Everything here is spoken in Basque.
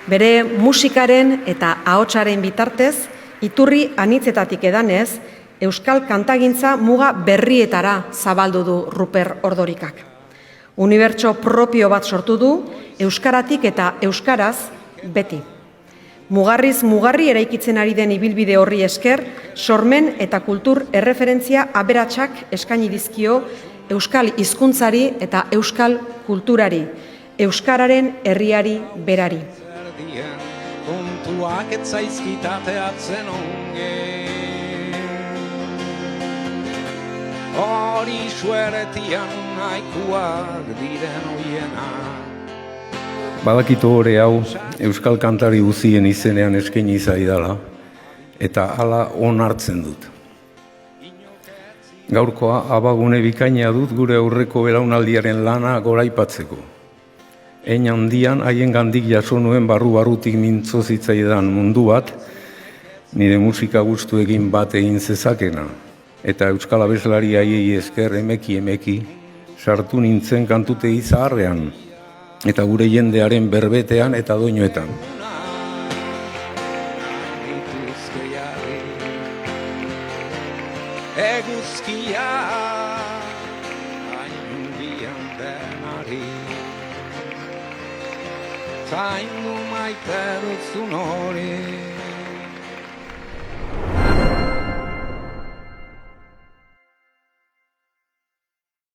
Bere musikaren eta ahotsaren bitartez, iturri anitzetatik edanez, euskal kantagintza muga berrietara zabaldu du Ruper Ordorikak. Unibertso propio bat sortu du, euskaratik eta euskaraz beti. Mugarriz mugarri eraikitzen ari den ibilbide horri esker, sormen eta kultur erreferentzia aberatsak eskaini dizkio euskal hizkuntzari eta euskal kulturari, euskararen herriari berari. Kontuak etzaizkitateatzen onge hori sueretian nahikoak diren oienak. Badakito hori hau euskal kantari guztien izenean eskaini zaidala eta hala onartzen dut. Gaurkoa abagune bikaina dut gure aurreko belaunaldiaren lana goraipatzeko. Hein handian haien gandik jaso nuen barru-barrutik mintzo zitzaidan mundu bat, nire musika gustuekin bat egin zezakena. Eta euskal abeslari haiei esker emeki sartu nintzen kantutegi zaharrean, eta gure jendearen berbetean eta doinuetan. Eguzkia haindian denari zaindu maite duzun hori